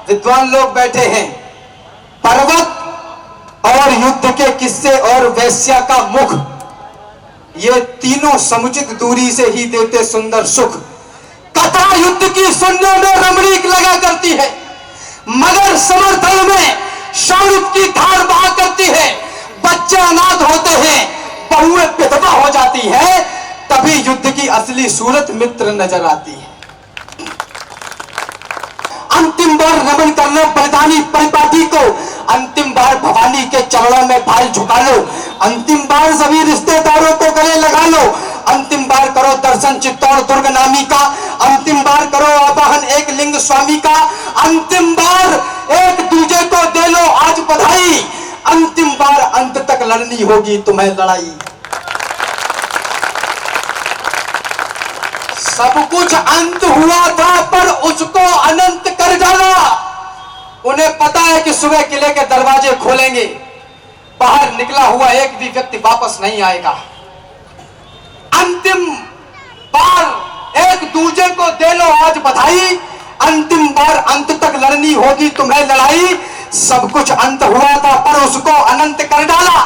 विद्वान लोग बैठे हैं। पर्वत और युद्ध के किस्से और वैश्या का मुख, ये तीनों समुचित दूरी से ही देते सुंदर सुख। कथा युद्ध की सुनने में रमणीक लगा करती है, मगर समर्थन में शौर्य की धार बहा करती है। बच्चे अनाथ होते हैं, बहुएं विधवा हो जाती है, तभी युद्ध की असली सूरत मित्र नजर आती है। अंतिम बार नमन कर लो बलिदानी परिपाटी को, अंतिम बार भवानी के चरणों में भाई झुका लो, अंतिम बार सभी रिश्तेदारों को गले लगा लो, अंतिम बार करो दर्शन चित्तौड़ दुर्ग नामी का, अंतिम बार करो आवाहन एक लिंग स्वामी का, अंतिम बार एक दूजे को दे लो आज बधाई, अंतिम बार अंत तक लड़नी होगी तुम्हें लड़ाई। सब कुछ अंत हुआ था पर उसको अनंत कर डाला। उन्हें पता है कि सुबह किले के दरवाजे खोलेंगे, बाहर निकला हुआ एक भी व्यक्ति वापस नहीं आएगा। अंतिम बार एक दूजे को दे लो आज बधाई, अंतिम बार अंत तक लड़नी होगी तुम्हें लड़ाई। सब कुछ अंत हुआ था पर उसको अनंत कर डाला,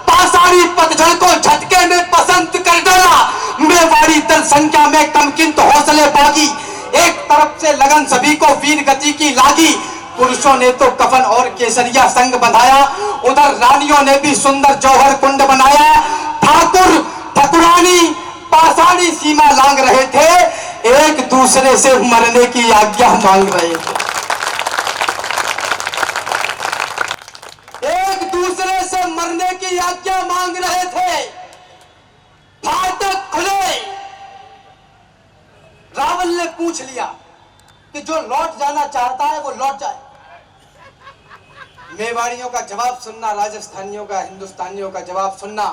पाषाणी पतझड़ को झटके में बसंत कर डाला। मेवाड़ी दल संख्या में कम किंतु हौसले बागी, एक तरफ से लगन सभी को वीर गति की लागी। पुरुषों ने तो कफन और केसरिया संग बंधाया, उधर रानियों ने भी सुंदर जौहर कुंड बनाया। ठाकुर ठकुरानी पाषाणी सीमा लांग रहे थे, एक दूसरे से मरने की आज्ञा मांग रहे थे, एक दूसरे से मरने की आज्ञा मांग रहे थे। फाटक खुले, रावण ने पूछ लिया कि जो लौट जाना चाहता है वो लौट जाए। मेवाड़ियों का जवाब सुनना, राजस्थानियों का, हिंदुस्तानियों का जवाब सुनना,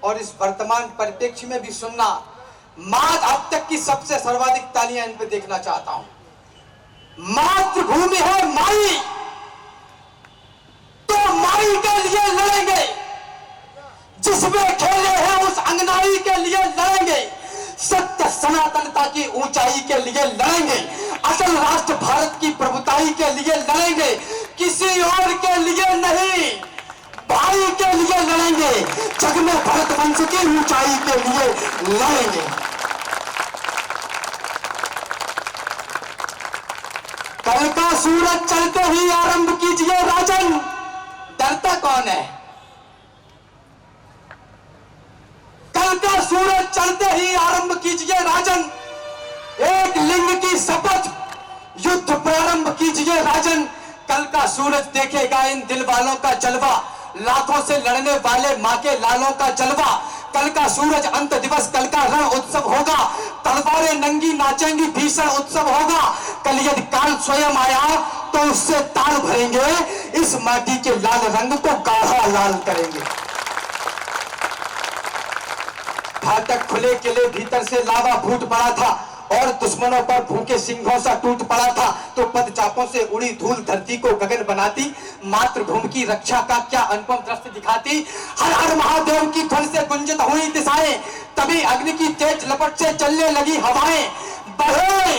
और इस वर्तमान परिप्रेक्ष्य में भी सुनना। माँ अब तक की सबसे सर्वाधिक तालियां इन पे देखना चाहता हूं। मातृभूमि है माई, तो माई के लिए लड़ेंगे, जिसमें खेले हैं उस अंगनाई के लिए लड़ेंगे, सत्य सनातनता की ऊंचाई के लिए लड़ेंगे, असल राष्ट्र भारत की प्रभुताई के लिए लड़ेंगे, किसी और के लिए नहीं, भाई के लिए लड़ेंगे, जग में भरत वंश की ऊंचाई के लिए लड़ेंगे। कल का सूरज चढ़ते ही आरंभ कीजिए राजन, डरता कौन है? कल का सूरज चढ़ते ही आरंभ कीजिए राजन, एक लिंग की शपथ, युद्ध प्रारंभ कीजिए राजन। कल का सूरज देखेगा इन दिल वालों का जलवा, लाखों से लड़ने वाले मां के लालों का जलवा। कल का सूरज अंत दिवस, कल का रण उत्सव होगा, तलवारें नंगी नाचेंगी, भीषण उत्सव होगा। कल यदि काल स्वयं आया तो उससे ताल भरेंगे, इस माटी के लाल रंग को गाढ़ा लाल करेंगे। फाटक खुले, किले भीतर से लावा फूट पड़ा था और दुश्मनों पर भूखे सिंहों सा टूट पड़ा था, तो पदचापों से उड़ी धूल धरती को गगन बनाती, मातृभूमि की रक्षा का क्या अनुपम दृश्य दिखाती। हर हर महादेव की ध्वनि से गुंजित हुई दिशाएं, तभी अग्नि की तेज लपट से चलने लगी हवाएं। बढ़े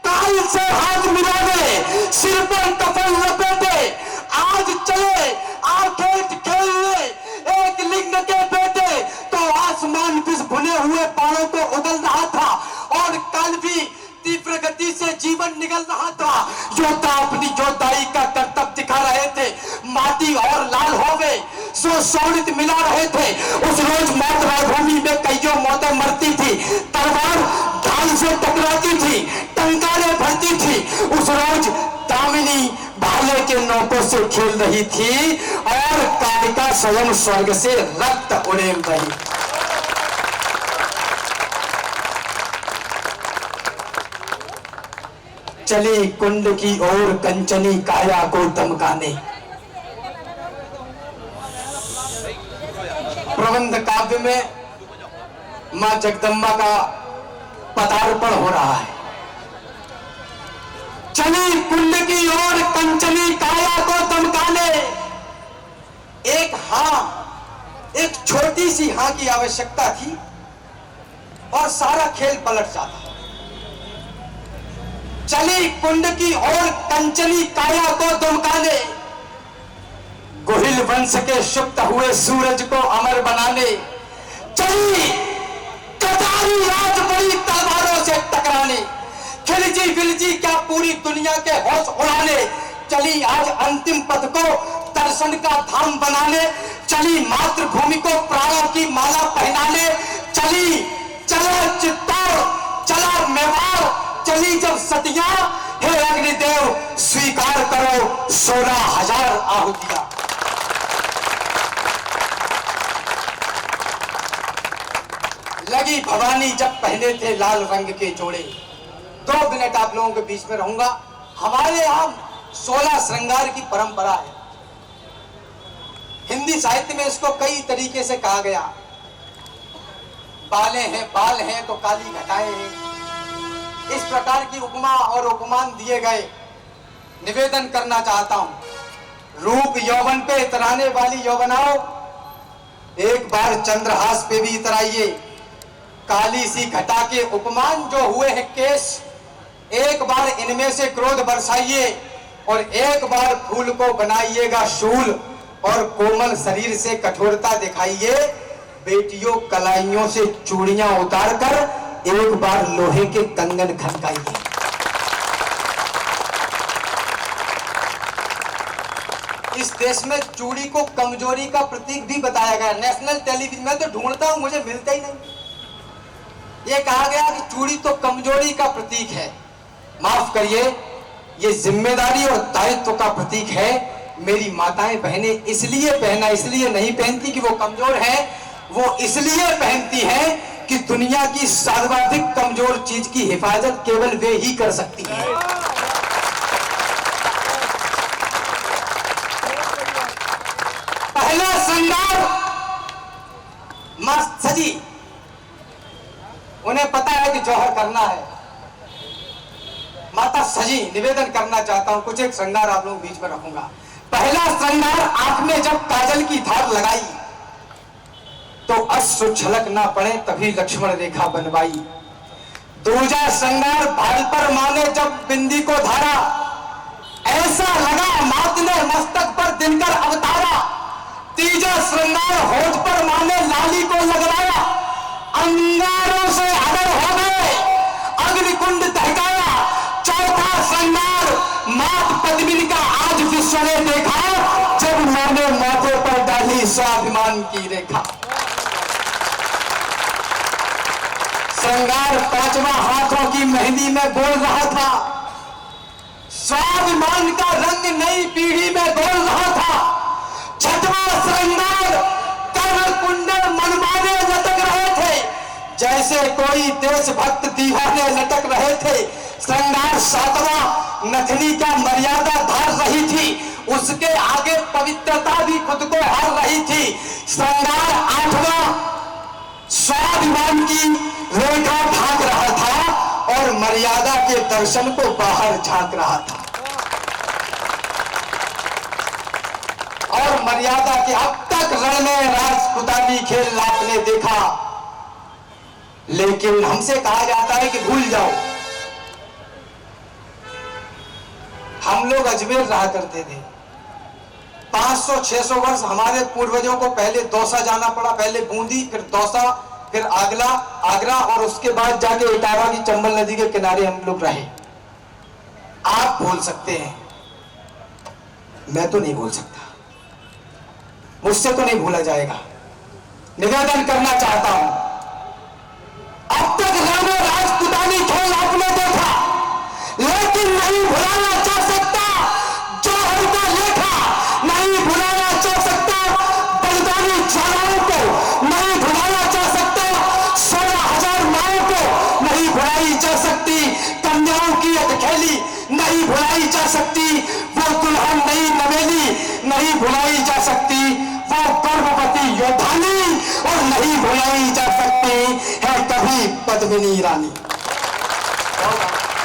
काल से हाथ मिलावे, सिर पर कफन लपेटे, आज चले आखेट खेलने एक लिंग के बेटे। तो आसमान किस भुने हुए पहाड़ों को उगल रहा था और काल भी तीव्र गति से जीवन निकल रहा था। योद्धा अपनी योद्धाई का कर्तव्य दिखा रहे थे, माटी और लाल हो गए, सो शौर्य मिला रहे थे। उस रोज मौत भूमि में कईयों मौतें मरती थी, तलवार ढाल से टकराती थी, टंकारें भरती थी। उस रोज दामिनी भाले के नौकों से खेल रही थी और कालिका स्वयं स्वर्ग से रक्त उड़ेल रही। चली कुंड की ओर कंचनी काया को दमकाने। प्रबंध काव्य में मां जगदम्बा का पदार्पण हो रहा है। चली कुंड की ओर कंचनी काया को दमकाने। एक एक छोटी सी हां की आवश्यकता थी और सारा खेल पलट जाता। चली कुंड की ओर कंचनी काया को दुमकाने, गोहिल वंश के शुप्त हुए सूरज को अमर बनाने, चली कटारी राज बड़ी तलवारों से टकराने, खिलजी विलजी क्या पूरी दुनिया के होश उड़ाने, चली आज अंतिम पथ को दर्शन का धाम बनाने, चली मातृभूमि को प्राणों की माला पहनाने, चली चला चित्तौड़, चला मेवाड़, चली जब सतिया, हे अग्निदेव स्वीकार करो 16,000 आहुतियां। लगी भवानी जब पहने थे लाल रंग के जोड़े। 2 मिनट आप लोगों के बीच में रहूंगा। हमारे यहां 16 श्रृंगार की परंपरा है। हिंदी साहित्य में इसको कई तरीके से कहा गया। बालें हैं, बाल हैं तो काली घटाएं हैं, इस प्रकार की उपमा और उपमान दिए गए। निवेदन करना चाहता हूं, रूप यौवन पे इतराने वाली यौवनाओं, एक बार चंद्रहास पे भी इतराइए। काली सी घटा के उपमान जो हुए हैं केस, एक बार इनमें से क्रोध बरसाइए और एक बार फूल को बनाइएगा शूल और कोमल शरीर से कठोरता दिखाइए। बेटियों कलाइयों से चूड़ियां उतारकर एक बार लोहे के कंगन खनकाइए। इस देश में चूड़ी को कमजोरी का प्रतीक भी बताया गया। नेशनल टेलीविजन में तो ढूंढता हूं, मुझे मिलता ही नहीं। ये कहा गया कि चूड़ी तो कमजोरी का प्रतीक है। माफ करिए, ये जिम्मेदारी और दायित्व का प्रतीक है। मेरी माताएं बहनें इसलिए पहना, इसलिए नहीं पहनती कि वो कमजोर है, वो इसलिए पहनती है कि दुनिया की सर्वाधिक कमजोर चीज की हिफाजत केवल वे ही कर सकती हैं। पहला श्रृंगार मस्त सजी, उन्हें पता है कि जौहर करना है। माता सजी, निवेदन करना चाहता हूं, कुछ एक श्रृंगार आप लोग बीच में रखूंगा। पहला श्रृंगार, आंख में जब काजल की धार लगाई तो अश्रु छलक ना पड़े तभी लक्ष्मण रेखा बनवाई। दूजा श्रृंगार, भाल पर माने जब बिंदी को धारा, ऐसा लगा मात ने मस्तक पर दिनकर अवतारा। तीजा श्रृंगार, होठ पर माने लाली को लगवाया, अंगारों से अगर हो गए अग्निकुंड दहकाया। चौथा श्रृंगार, मात पद्मिनी का आज विश्व ने देखा जब मैंने माथे पर डाली स्वाभिमान की रेखा। श्रृंगार पांचवा, हाथों की मेहंदी में बोल रहा था, स्वाभिमान का रंग नई पीढ़ी में बोल रहा था। छठवां श्रृंगार, कर्ण कुंडल मनमाने लटक रहे थे, जैसे कोई देशभक्त दीवाने लटक रहे थे। श्रृंगार सातवां, नथनी का मर्यादा धार रही थी, उसके आगे पवित्रता भी खुद को हार रही थी। श्रृंगार आठवां, स्वाभिमान की रेखा ढांक रहा था और मर्यादा के दर्शन को बाहर झांक रहा था। और मर्यादा के अब तक रण में राजपुतानी खेल आपने देखा, लेकिन हमसे कहा जाता है कि भूल जाओ। हम लोग अजमेर रहा करते थे, 500-600 वर्ष हमारे पूर्वजों को पहले दौसा जाना पड़ा, पहले बूंदी, फिर दौसा, फिर आगरा और उसके बाद जाके इटावा की चंबल नदी के किनारे हम लोग रहे। आप भूल सकते हैं, मैं तो नहीं भूल सकता, मुझसे तो नहीं भूला जाएगा। निवेदन करना चाहता हूं, अब तक राणा राजपुतानी खेल आपने देखा, लेकिन नहीं भुलाना चाह सकता जौहर का लेखा, नहीं भुलाना चाह सकता बलिदानी ज्वालाओं को, नहीं भुलाना चाह सकता 16,000 माओं को, नहीं भुलाई जा सकती कन्याओं की अटखेली, नहीं भुलाई जा सकती वो दुल्हन नई नवेली, नहीं भुलाई जा सकती वो गर्भवती योद्धानी, और नहीं भुलाई जा सकती है कभी पद्मिनी रानी।